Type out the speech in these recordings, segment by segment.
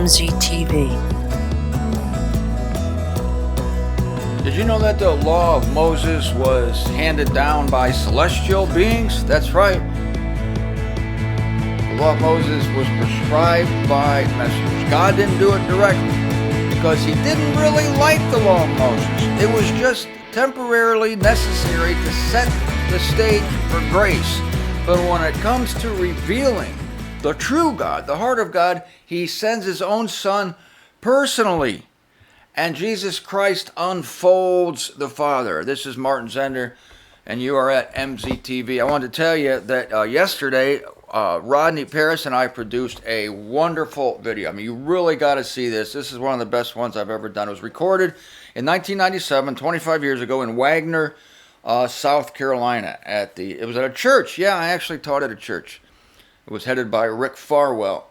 MZTV. Did you know that the law of Moses was handed down by celestial beings? That's right. The law of Moses was prescribed by messengers. God didn't do it directly because he didn't really like the law of Moses. It was just temporarily necessary to set the stage for grace. But when it comes to revealing the true God, the heart of God, he sends his own son personally. And Jesus Christ unfolds the Father. This is Martin Zender, and you are at MZTV. I wanted to tell you that yesterday, Rodney Paris and I produced a wonderful video. I mean, you really got to see this. This is one of the best ones I've ever done. It was recorded in 1997, 25 years ago, in Wagner, South Carolina. It was at a church. Yeah, I actually taught at a church. It was headed by Rick Farwell.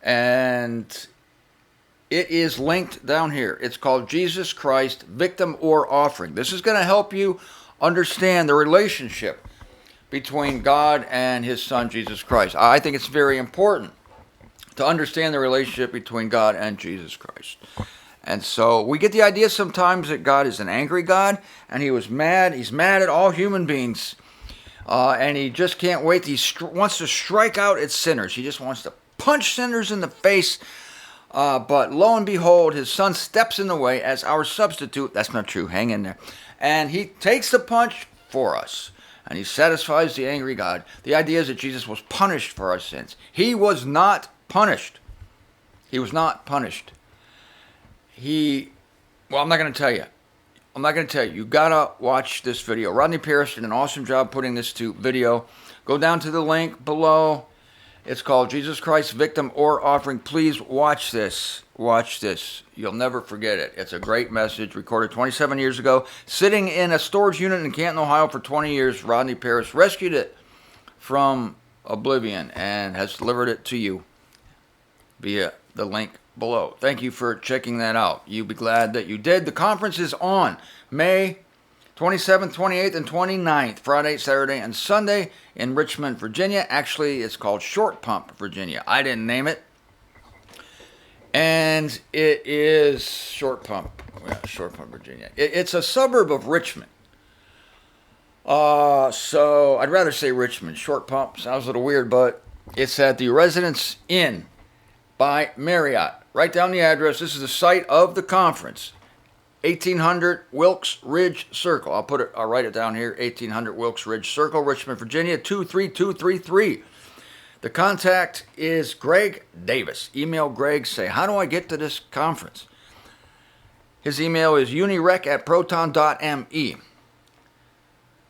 And it is linked down here. It's called Jesus Christ, Victim or Offering. This is going to help you understand the relationship between God and his son, Jesus Christ. I think it's very important to understand the relationship between God and Jesus Christ. And so we get the idea sometimes that God is an angry God, and he was mad. He's mad at all human beings, and he just can't wait. He wants to strike out at sinners. He just wants to punch sinners in the face. But lo and behold, his son steps in the way as our substitute. That's not true. Hang in there. And he takes the punch for us. And he satisfies the angry God. The idea is that Jesus was punished for our sins. He was not punished. He was not punished. I'm not going to tell you. I'm not going to tell you. You got to watch this video. Rodney Paris did an awesome job putting this to video. Go down to the link below. It's called Jesus Christ, Victim or Offering. Please watch this. Watch this. You'll never forget it. It's a great message recorded 27 years ago. Sitting in a storage unit in Canton, Ohio for 20 years, Rodney Paris rescued it from oblivion and has delivered it to you via the link below. Thank you for checking that out. You'll be glad that you did. The conference is on May 27th, 28th, and 29th, Friday, Saturday, and Sunday in Richmond, Virginia. Actually, it's called Short Pump, Virginia. I didn't name it. And it is Short Pump, Virginia. It's a suburb of Richmond. So I'd rather say Richmond. Short Pump sounds a little weird, but it's at the Residence Inn by Marriott. Write down the address. This is the site of the conference. 1800 Wilkes Ridge Circle. I'll write it down here. 1800 Wilkes Ridge Circle, Richmond, Virginia, 23233. The contact is Greg Davis. Email Greg. Say, how do I get to this conference? His email is unirec@proton.me.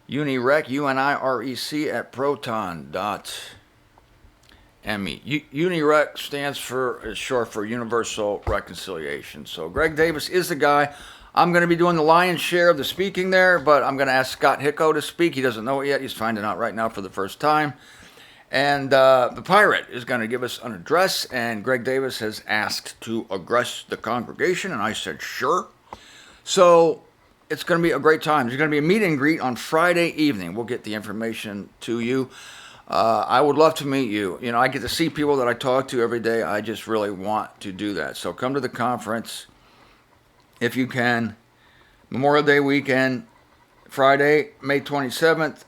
Unirec, UNIREC @proton.me. Unirec is short for Universal Reconciliation. So Greg Davis is the guy. I'm going to be doing the lion's share of the speaking there, but I'm going to ask Scott Hicko to speak. He doesn't know it yet. He's finding out right now for the first time. And the pirate is going to give us an address, and Greg Davis has asked to address the congregation, and I said, sure. So it's going to be a great time. There's going to be a meet and greet on Friday evening. We'll get the information to you. I would love to meet you. You know, I get to see people that I talk to every day. I just really want to do that. So come to the conference if you can. Memorial Day weekend, Friday, May 27th,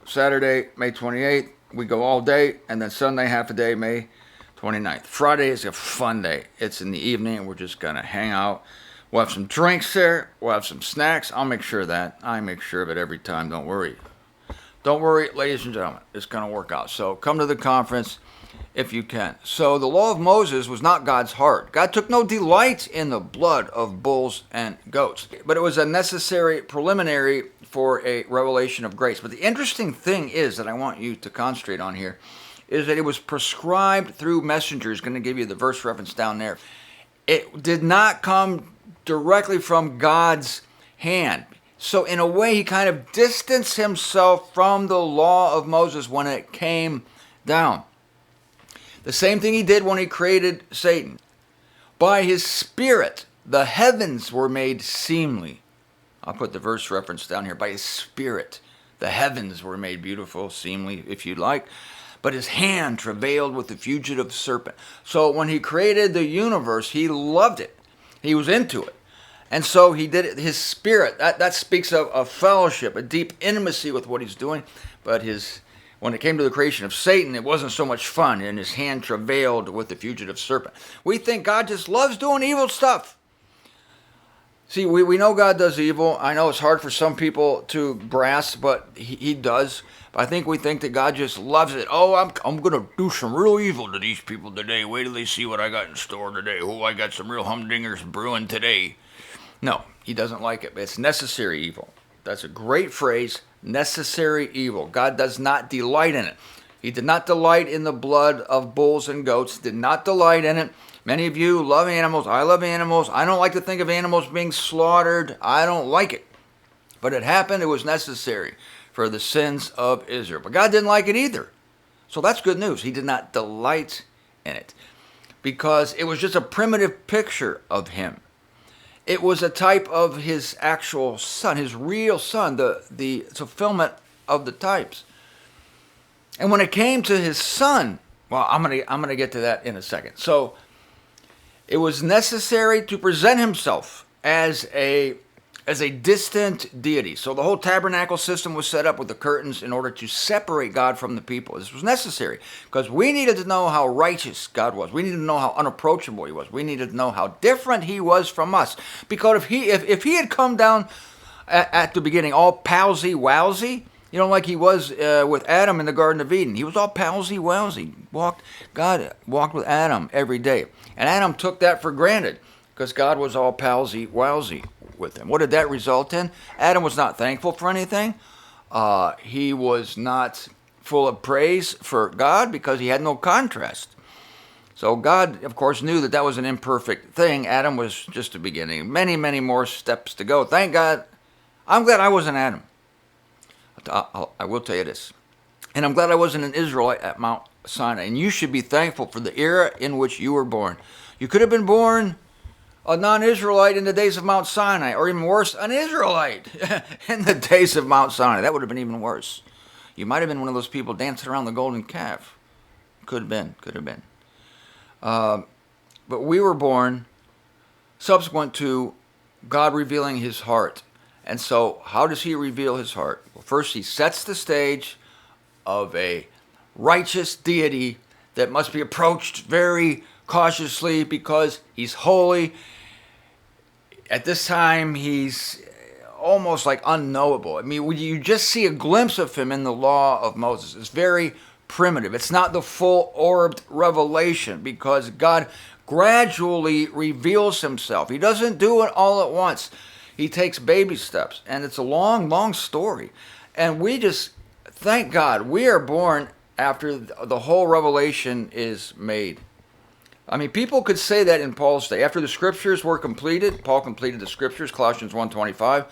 Saturday, May 28th. We go all day, and then Sunday, half a day, May 29th. Friday is a fun day. It's in the evening, and we're just going to hang out. We'll have some drinks there. We'll have some snacks. I'll make sure of that. I make sure of it every time. Don't worry. Don't worry, ladies and gentlemen. It's going to work out. So come to the conference if you can. So the law of Moses was not God's heart. God took no delight in the blood of bulls and goats. But it was a necessary preliminary for a revelation of grace. But the interesting thing is that I want you to concentrate on here is that it was prescribed through messengers. Going to give you the verse reference down there. It did not come directly from God's hand. So in a way, he kind of distanced himself from the law of Moses when it came down. The same thing he did when he created Satan. By his Spirit, the heavens were made seemly. I'll put the verse reference down here. By his Spirit, the heavens were made beautiful, seemly, if you'd like. but his hand travailed with the fugitive serpent. So when he created the universe, he loved it. He was into it. And so he did it, his spirit, that speaks of a fellowship, a deep intimacy with what he's doing. But when it came to the creation of Satan, it wasn't so much fun, and his hand travailed with the fugitive serpent. We think God just loves doing evil stuff. See, we know God does evil. I know it's hard for some people to grasp, but he does. But I think we think that God just loves it. Oh, I'm going to do some real evil to these people today. Wait till they see what I got in store today. Oh, I got some real humdingers brewing today. No, he doesn't like it. It's necessary evil. That's a great phrase, necessary evil. God does not delight in it. He did not delight in the blood of bulls and goats, did not delight in it. Many of you love animals. I love animals. I don't like to think of animals being slaughtered. I don't like it. But it happened. It was necessary for the sins of Israel. But God didn't like it either. So that's good news. He did not delight in it because it was just a primitive picture of him. It was a type of his actual son, his real son, the fulfillment of the types. And when it came to his son, well, I'm gonna get to that in a second. So it was necessary to present himself as a distant deity. So the whole tabernacle system was set up with the curtains in order to separate God from the people. This was necessary because we needed to know how righteous God was. We needed to know how unapproachable he was. We needed to know how different he was from us. Because if he had come down at the beginning all palsy-wowsy, like he was with Adam in the Garden of Eden. He was all palsy-wowsy. God walked with Adam every day. And Adam took that for granted because God was all palsy-wowsy with him. What did that result in? Adam was not thankful for anything. He was not full of praise for God because he had no contrast. So God, of course, knew that was an imperfect thing. Adam was just the beginning. Many, many more steps to go. Thank God. I'm glad I wasn't Adam. I will tell you this. And I'm glad I wasn't an Israelite at Mount Sinai. And you should be thankful for the era in which you were born. You could have been born a non-Israelite in the days of Mount Sinai, or even worse, an Israelite in the days of Mount Sinai. That would have been even worse. You might have been one of those people dancing around the golden calf. Could have been. But we were born subsequent to God revealing his heart. And so how does he reveal his heart? Well, first he sets the stage of a righteous deity that must be approached very cautiously because he's holy. At this time, he's almost like unknowable. I mean, when you just see a glimpse of him in the law of Moses, it's very primitive. It's not the full-orbed revelation because God gradually reveals himself. He doesn't do it all at once. He takes baby steps, and it's a long, long story. And we just, thank God, we are born after the whole revelation is made. I mean, people could say that in Paul's day. After the scriptures were completed, Paul completed the scriptures, Colossians 1:25.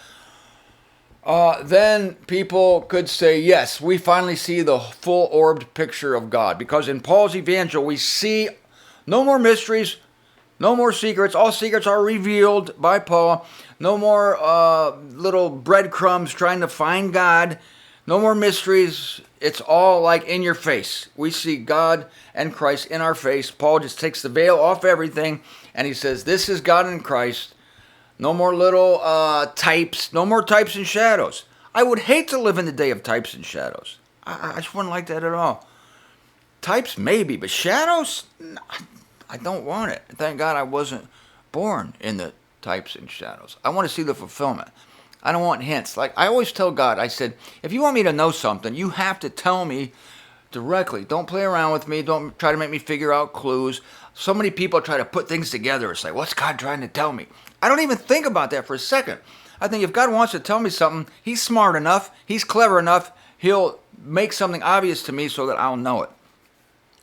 Then people could say, yes, we finally see the full-orbed picture of God. Because in Paul's evangel, we see no more mysteries, no more secrets. All secrets are revealed by Paul. No more little breadcrumbs trying to find God. No more mysteries. It's all like in your face. We see God and Christ in our face. Paul just takes the veil off everything, and he says, this is God in Christ. No more little types. No more types and shadows. I would hate to live in the day of types and shadows. I just wouldn't like that at all. Types, maybe, but shadows? No, I don't want it. Thank God I wasn't born in the types and shadows. I want to see the fulfillment. I don't want hints. Like I always tell God, I said, if you want me to know something, you have to tell me directly. Don't play around with me. Don't try to make me figure out clues. So many people try to put things together. It's like, what's God trying to tell me? I don't even think about that for a second. I think if God wants to tell me something, he's smart enough, he's clever enough, he'll make something obvious to me so that I'll know it.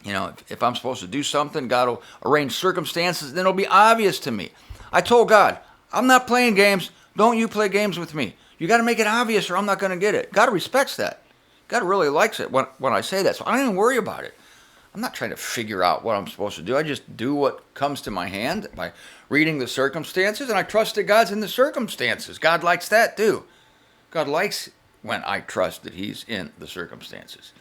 You know, if I'm supposed to do something, God will arrange circumstances, then it'll be obvious to me. I told God, I'm not playing games. Don't you play games with me. You got to make it obvious or I'm not going to get it. God respects that. God really likes it when I say that. So I don't even worry about it. I'm not trying to figure out what I'm supposed to do. I just do what comes to my hand by reading the circumstances, and I trust that God's in the circumstances. God likes that too. God likes when I trust that he's in the circumstances.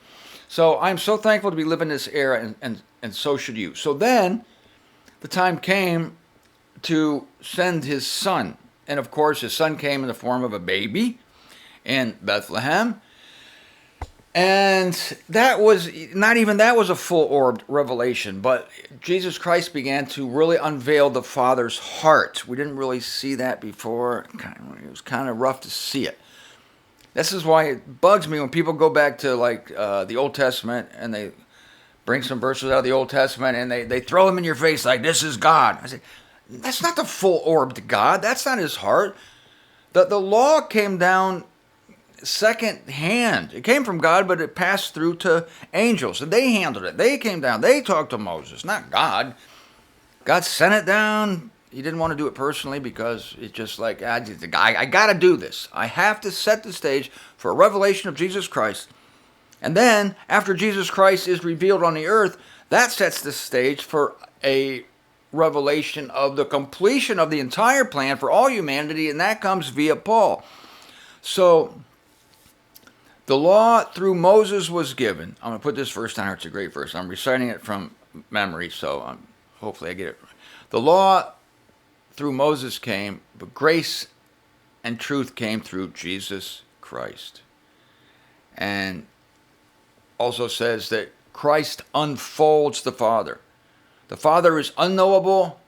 So I'm so thankful to be living this era, and so should you. So then the time came to send his son. And of course, his son came in the form of a baby in Bethlehem. And that was a full-orbed revelation, but Jesus Christ began to really unveil the Father's heart. We didn't really see that before. It was kind of rough to see it. This is why it bugs me when people go back to the Old Testament and they bring some verses out of the Old Testament and they throw them in your face like, this is God. I say, that's not the full-orbed God. That's not his heart. The law came down second hand. It came from God, but it passed through to angels, and they handled it. They came down. They talked to Moses, not God. God sent it down. He didn't want to do it personally because it's just like, I got to do this. I have to set the stage for a revelation of Jesus Christ. And then, after Jesus Christ is revealed on the earth, that sets the stage for a revelation of the completion of the entire plan for all humanity, and that comes via Paul. So, the law through Moses was given. I'm going to put this verse down here. It's a great verse. I'm reciting it from memory, so hopefully I get it. The law through Moses came, but grace and truth came through Jesus Christ. And also says that Christ unfolds the Father. The Father is unknowable,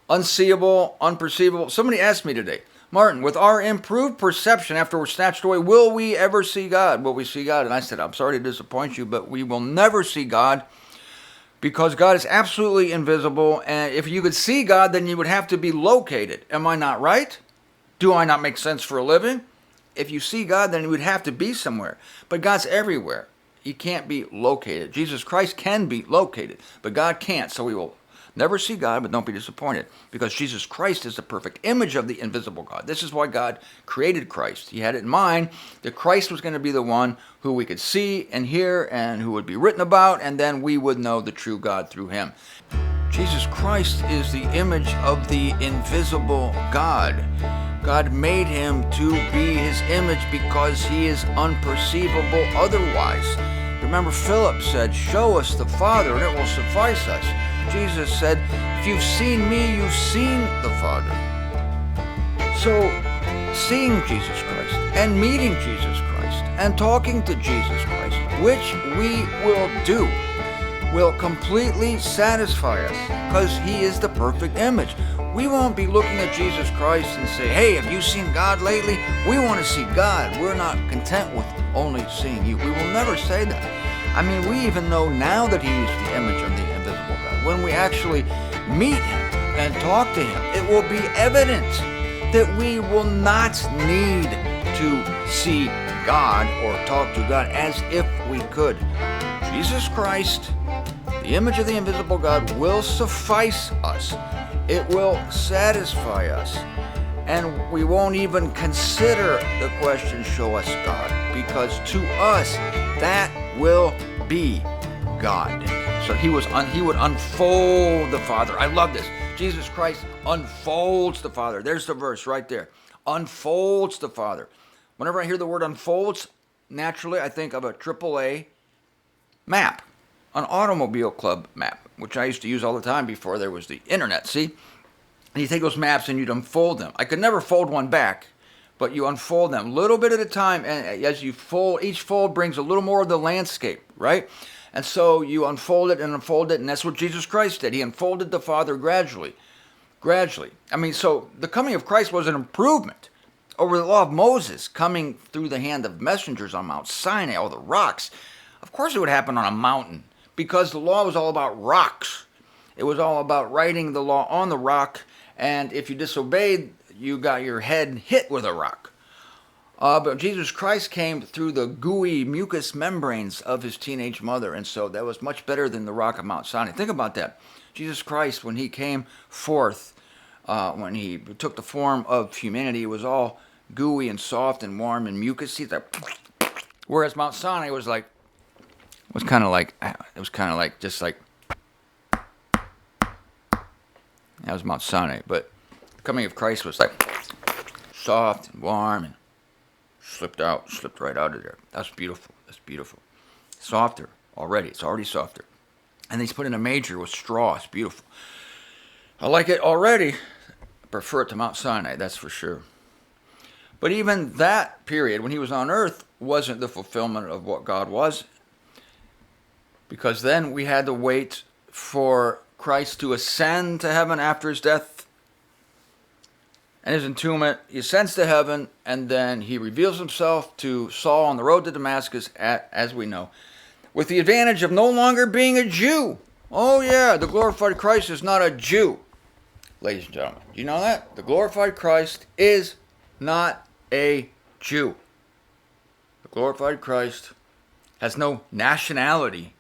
unseeable, unperceivable. Somebody asked me today, Martin, with our improved perception after we're snatched away, will we ever see God? Will we see God? And I said, I'm sorry to disappoint you, but we will never see God because God is absolutely invisible. And if you could see God, then you would have to be located. Am I not right? Do I not make sense for a living? If you see God, then you would have to be somewhere. But God's everywhere. He can't be located. Jesus Christ can be located, but God can't. So we will never see God, but don't be disappointed, because Jesus Christ is the perfect image of the invisible God. This is why God created Christ. He had it in mind that Christ was going to be the one who we could see and hear and who would be written about, and then we would know the true God through him. Jesus Christ is the image of the invisible God. God made him to be his image because he is unperceivable otherwise. Remember, Philip said, show us the Father and it will suffice us. Jesus said, if you've seen me, you've seen the Father. So, seeing Jesus Christ and meeting Jesus Christ and talking to Jesus Christ, which we will do, will completely satisfy us because he is the perfect image. We won't be looking at Jesus Christ and say, hey, have you seen God lately? We want to see God. We're not content with only seeing you. We will never say that. I mean, we even know now that he is the image of the invisible God. When we actually meet him and talk to him, it will be evident that we will not need to see God or talk to God as if we could. Jesus Christ, the image of the invisible God, will suffice us. It will satisfy us. And we won't even consider the question, show us God, because to us, that will be God. So he would unfold the Father. I love this. Jesus Christ unfolds the Father. There's the verse right there. Unfolds the Father. Whenever I hear the word unfolds, naturally I think of a AAA map, an automobile club map, which I used to use all the time before there was the internet, see? And you take those maps and you'd unfold them. I could never fold one back, but you unfold them a little bit at a time, and as you fold, each fold brings a little more of the landscape, right? And so you unfold it, and that's what Jesus Christ did. He unfolded the Father gradually. I mean, so the coming of Christ was an improvement over the law of Moses coming through the hand of messengers on Mount Sinai, all the rocks. Of course it would happen on a mountain, because the law was all about rocks. It was all about writing the law on the rock, and if you disobeyed, you got your head hit with a rock. But Jesus Christ came through the gooey mucous membranes of his teenage mother, and so that was much better than the rock of Mount Sinai. Think about that. Jesus Christ, when he came forth, when he took the form of humanity, it was all gooey and soft and warm and mucus. He's like, whereas Mount Sinai was kind of like that was Mount Sinai, but the coming of Christ was like soft and warm and slipped right out of there. That's beautiful. softer already. It's already softer. And he's put in a major with straw. It's beautiful. I like it already. I prefer it to Mount Sinai, that's for sure. But even that period, when he was on earth, wasn't the fulfillment of what God was. Because then we had to wait for Christ to ascend to heaven after his death and his entombment. He ascends to heaven, and then he reveals himself to Saul on the road to Damascus, as we know, with the advantage of no longer being a Jew. Oh yeah, the glorified Christ is not a Jew. Ladies and gentlemen, do you know that? The glorified Christ is not a Jew. The glorified Christ has no nationality.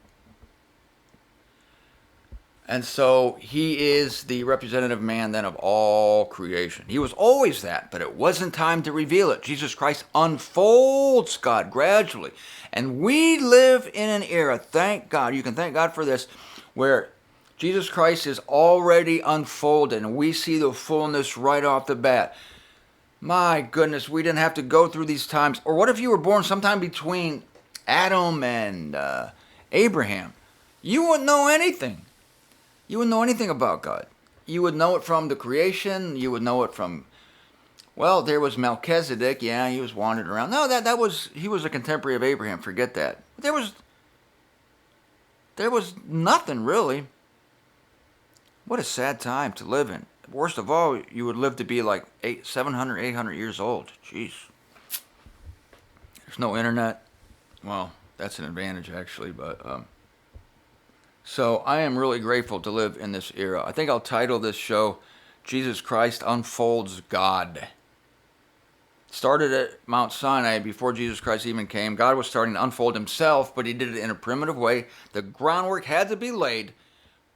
And so he is the representative man then of all creation. He was always that, but it wasn't time to reveal it. Jesus Christ unfolds God gradually. And we live in an era, thank God, you can thank God for this, where Jesus Christ is already unfolded and we see the fullness right off the bat. My goodness, we didn't have to go through these times. Or what if you were born sometime between Adam and Abraham? You wouldn't know anything. You wouldn't know anything about God. You would know it from the creation. You would know it from, well, there was Melchizedek. Yeah, he was wandering around. No, he was a contemporary of Abraham. Forget that. There was nothing really. What a sad time to live in. Worst of all, you would live to be like 700, 800 years old. Jeez. There's no internet. Well, that's an advantage actually, but so I am really grateful to live in this era. I think I'll title this show, Jesus Christ Unfolds God. Started at Mount Sinai before Jesus Christ even came. God was starting to unfold himself, but he did it in a primitive way. The groundwork had to be laid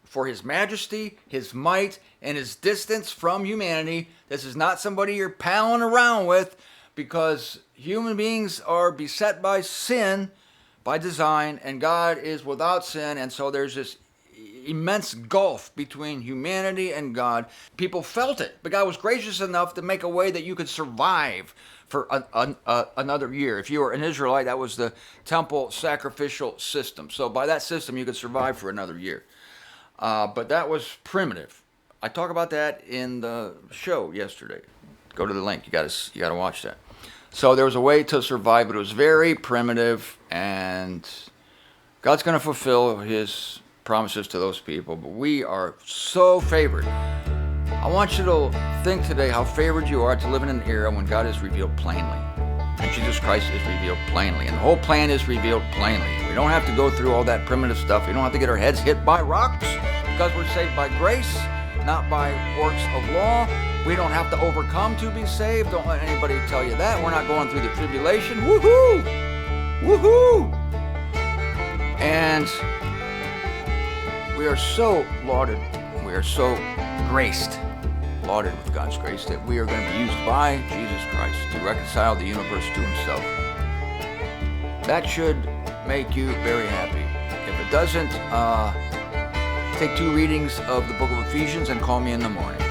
for his majesty, his might, and his distance from humanity. This is not somebody you're palling around with, because human beings are beset by sin by design, and God is without sin, and so there's this immense gulf between humanity and God. People felt it, but God was gracious enough to make a way that you could survive for another year. If you were an Israelite, that was the temple sacrificial system. So by that system, you could survive for another year. But that was primitive. I talk about that in the show yesterday. Go to the link. You got to watch that. So there was a way to survive, but it was very primitive, and God's going to fulfill his promises to those people. But we are so favored. I want you to think today how favored you are to live in an era when God is revealed plainly. And Jesus Christ is revealed plainly. And the whole plan is revealed plainly. We don't have to go through all that primitive stuff. We don't have to get our heads hit by rocks, because we're saved by grace, not by works of law. We don't have to overcome to be saved. Don't let anybody tell you that. We're not going through the tribulation. Woohoo! Woohoo! And we are so lauded. We are so graced, lauded with God's grace, that we are going to be used by Jesus Christ to reconcile the universe to himself. That should make you very happy. If it doesn't, take 2 readings of the book of Ephesians and call me in the morning.